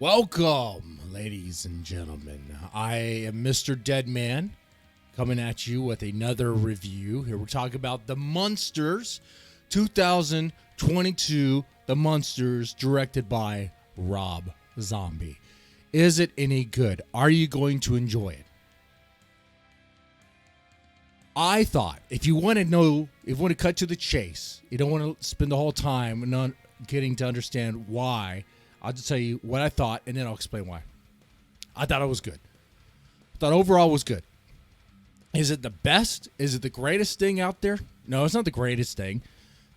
Welcome, ladies and gentlemen. I am Mr. Deadman, coming at you with another review. Here we're talking about The Munsters, 2022, The Munsters, directed by robzombie. Is it any good? Are you going to enjoy it? I thought, if you want to know, if you want to cut to the chase, you don't want to spend the whole time not getting to understand why, I'll just tell you what I thought, and then I'll explain why. I thought it was good. I thought overall it was good. Is it the best? Is it the greatest thing out there? No, it's not the greatest thing.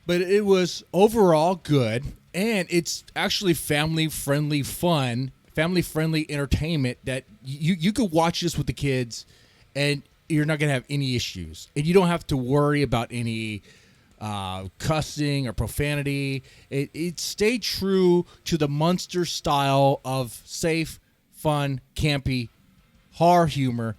But it was overall good, and it's actually family-friendly fun, family-friendly entertainment that you could watch this with the kids, and you're not going to have any issues. And you don't have to worry about any cussing or profanity. It stayed true to the Munsters style of safe, fun, campy horror humor,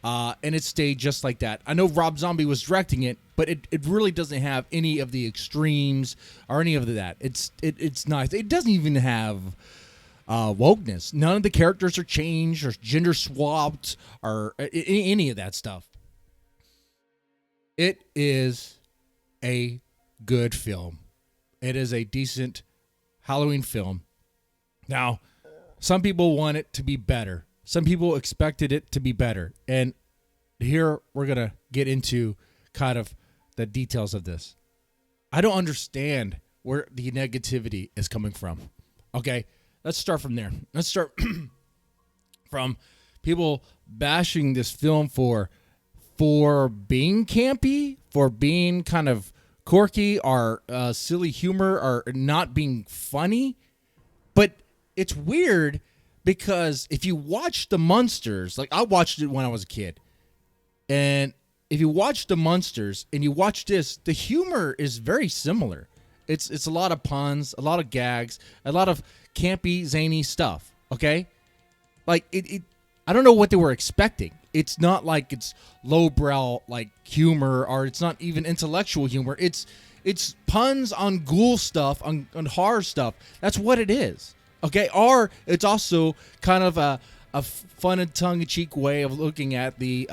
and it stayed just like that. I know robzombie was directing it, but it really doesn't have any of the extremes or any of that. It's nice. It doesn't even have wokeness. None of the characters are changed or gender swapped or any of that stuff. It is a good film. It is a decent Halloween film. Now, some people want it to be better. Some people expected it to be better. And here we're going to get into kind of the details of this. I don't understand where the negativity is coming from. Okay, let's start from there. Let's start from people bashing this film for being campy, for being kind of quirky or silly humor or not being funny. But it's weird because if you watch The Munsters, like I watched it when I was a kid, and if you watch The Munsters and you watch this, the humor is very similar. It's a lot of puns, a lot of gags, a lot of campy, zany stuff, okay? Like, I don't know what they were expecting. It's not like it's lowbrow like humor, or it's not even intellectual humor. It's puns on ghoul stuff, on horror stuff. That's what it is, okay? Or it's also kind of a fun and tongue-in-cheek way of looking at the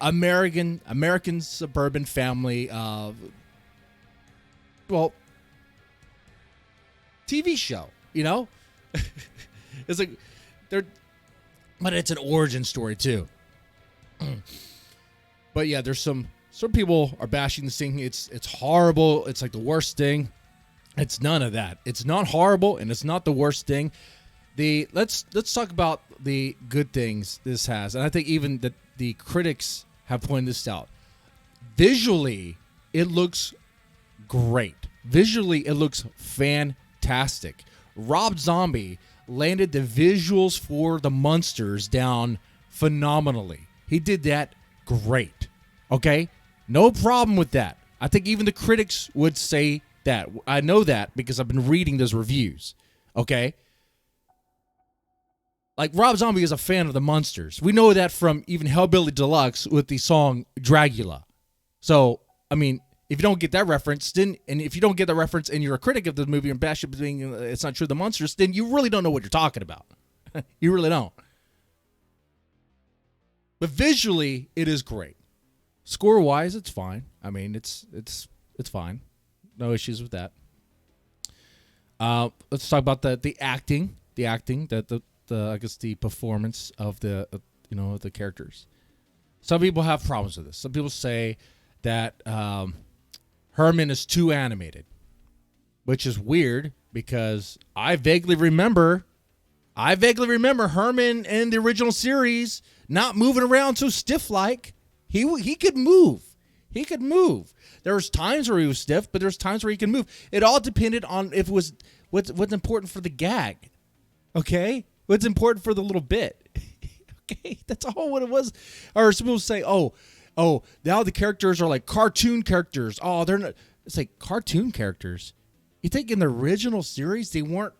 American suburban family, TV show, you know? It's like but it's an origin story too. But yeah, there's some people are bashing this thing. It's horrible. It's like the worst thing. It's none of that. It's not horrible and it's not the worst thing. Let's talk about the good things this has. And I think even the critics have pointed this out. Visually, it looks great. Visually, it looks fantastic. robzombie landed the visuals for The Munsters down phenomenally. He did that great. Okay? No problem with that. I think even the critics would say that. I know that because I've been reading those reviews. Okay? Like, robzombie is a fan of The Munsters. We know that from even Hellbilly Deluxe with the song Dragula. So, I mean, if you don't get that reference, and if you don't get the reference and you're a critic of the movie and bash it being it's not true The Munsters, then you really don't know what you're talking about. You really don't. But visually, it is great. Score-wise, it's fine. I mean, it's fine. No issues with that. Let's talk about the acting. The acting, I guess the performance of the the characters. Some people have problems with this. Some people say that Herman is too animated, which is weird because I vaguely remember Herman in the original series not moving around so stiff like. He could move. He could move. There was times where he was stiff, but there's times where he could move. It all depended on if it was what's important for the gag. Okay? What's important for the little bit. Okay? That's all what it was. Or some people say, oh, now the characters are like cartoon characters. Oh, they're not. It's like cartoon characters. You think in the original series they weren't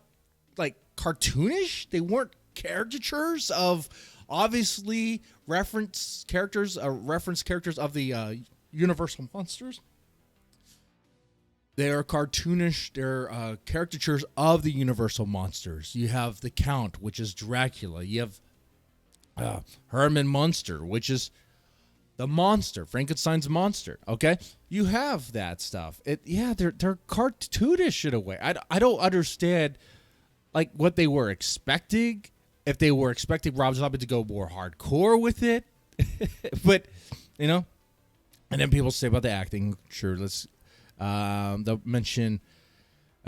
like cartoonish? They weren't caricatures of obviously reference characters of the Universal Monsters? They are cartoonish. They're caricatures of the universal monsters. You have the Count, which is Dracula. You have Herman Munster, which is the monster, Frankenstein's monster. Okay, you have that stuff. They're cartoonish in a way. I don't understand like what they were expecting. If they were expecting Rob Zombie to go more hardcore with it, but and then people say about the acting. Sure, they'll mention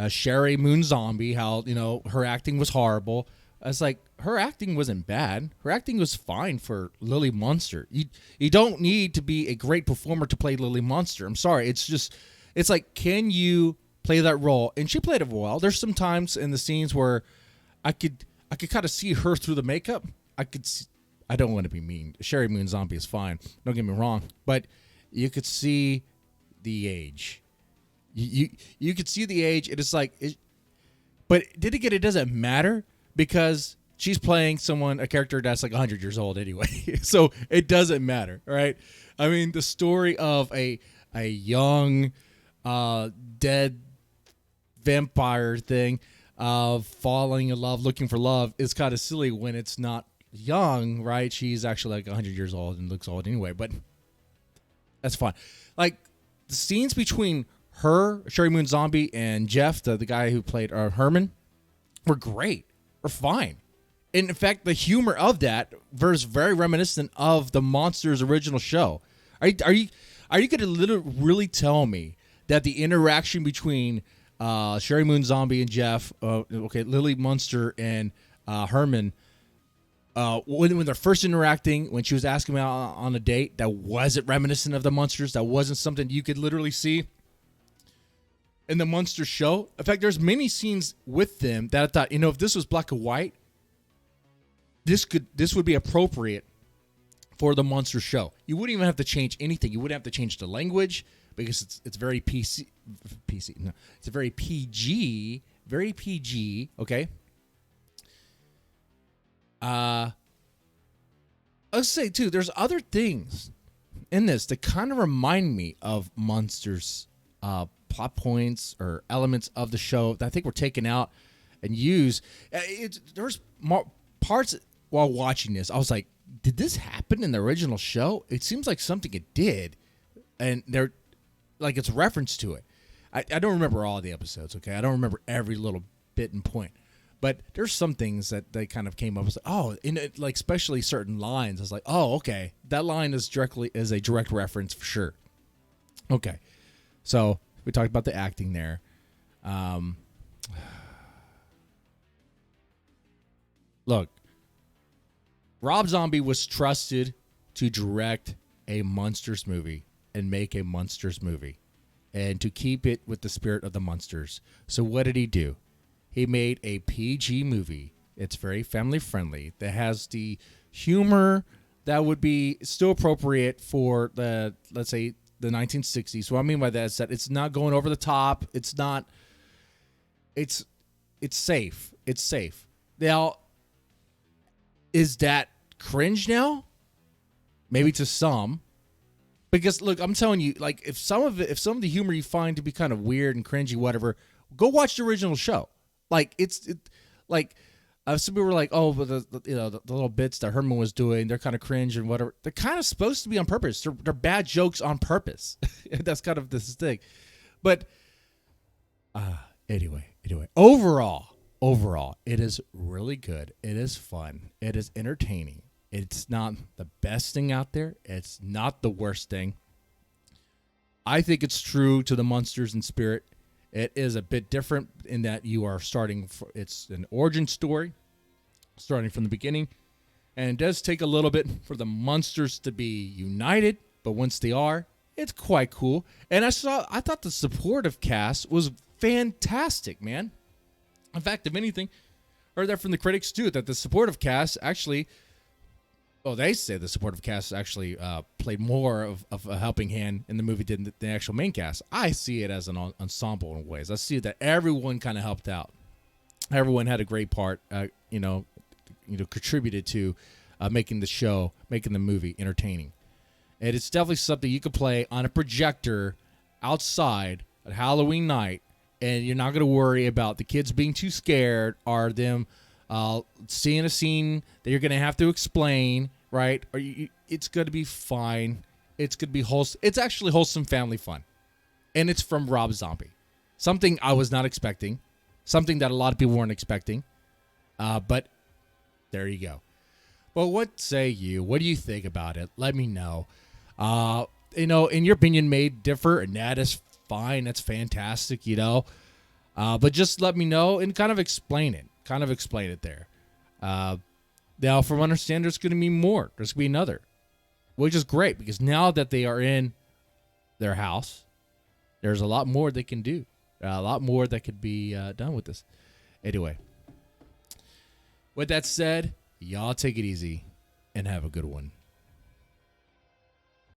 Sherry Moon Zombie, how her acting was horrible. It's like her acting wasn't bad. Her acting was fine for Lily Munster. You don't need to be a great performer to play Lily Munster. I'm sorry. It's like, can you play that role? And she played it well. There's some times in the scenes where I could kind of see her through the makeup. I don't want to be mean. Sherry Moon Zombie is fine. Don't get me wrong, but you could see the age. You could see the age. It is like, but it doesn't matter. Because she's playing a character that's like 100 years old anyway. So it doesn't matter, right? I mean, the story of a young, dead vampire thing of falling in love, looking for love is kind of silly when it's not young, right? She's actually like 100 years old and looks old anyway, but that's fine. Like, the scenes between her, Sherry Moon Zombie, and Jeff, the guy who played Herman, were great. Are fine. And in fact, the humor of that was very reminiscent of the Munsters original show. Are you going to really tell me that the interaction between Sherry Moon Zombie and Jeff, Lily Munster and Herman, when they're first interacting, when she was asking him out on a date, that wasn't reminiscent of the Munsters? That wasn't something you could literally see in the Munsters show? In fact, there's many scenes with them that I thought, if this was black and white, this would be appropriate for the Munsters show. You wouldn't even have to change anything. You wouldn't have to change the language because it's very PC. No, it's a very PG, okay? Let's say too, there's other things in this that kind of remind me of Munsters plot points or elements of the show that I think were taken out and used. There's parts while watching this, I was like, did this happen in the original show? It seems like something it did, and they're like, it's reference to it. I don't remember all the episodes, okay? I don't remember every little bit and point, but there's some things that they kind of came up with. Like especially certain lines. I was like, oh, okay, that line is a direct reference for sure. Okay, so we talked about the acting there. Look, Rob Zombie was trusted to direct a Munsters movie and make a Munsters movie and to keep it with the spirit of the Munsters. So what did he do? He made a PG movie. It's very family friendly. That has the humor that would be still appropriate for the, let's say, the 1960s. What I mean by that is that it's not going over the top. It's not. It's safe. It's safe. Now, is that cringe now? Maybe to some, because look, I'm telling you, like if some of the humor you find to be kind of weird and cringy, whatever, go watch the original show. Like some people were like, oh, but the little bits that Herman was doing, they're kind of cringe and whatever. They're kind of supposed to be on purpose. They're bad jokes on purpose. That's kind of this thing. But anyway, overall, it is really good. It is fun. It is entertaining. It's not the best thing out there. It's not the worst thing. I think it's true to the Munsters in spirit. It is a bit different in that you are it's an origin story, starting from the beginning. And it does take a little bit for the Munsters to be united, but once they are, it's quite cool. And I thought the supportive cast was fantastic, man. In fact, if anything, I heard that from the critics too, that the supportive cast actually, they say the supportive cast actually played more of a helping hand in the movie than the actual main cast. I see it as an ensemble in ways. I see that everyone kind of helped out. Everyone had a great part, contributed to making the movie entertaining. And it's definitely something you could play on a projector outside on Halloween night, and you're not going to worry about the kids being too scared or them seeing a scene that you're going to have to explain, right? Or it's going to be fine. It's going to be wholesome. It's actually wholesome family fun. And it's from Rob Zombie. Something I was not expecting. Something that a lot of people weren't expecting. But there you go. Well, what say you? What do you think about it? Let me know. In your opinion may differ, and that is fine. That's fantastic, But just let me know and kind of explain it. There. Now, from what I understand, there's going to be more. There's going to be another, which is great because now that they are in their house, there's a lot more they can do. A lot more that could be done with this. Anyway, with that said, y'all take it easy and have a good one.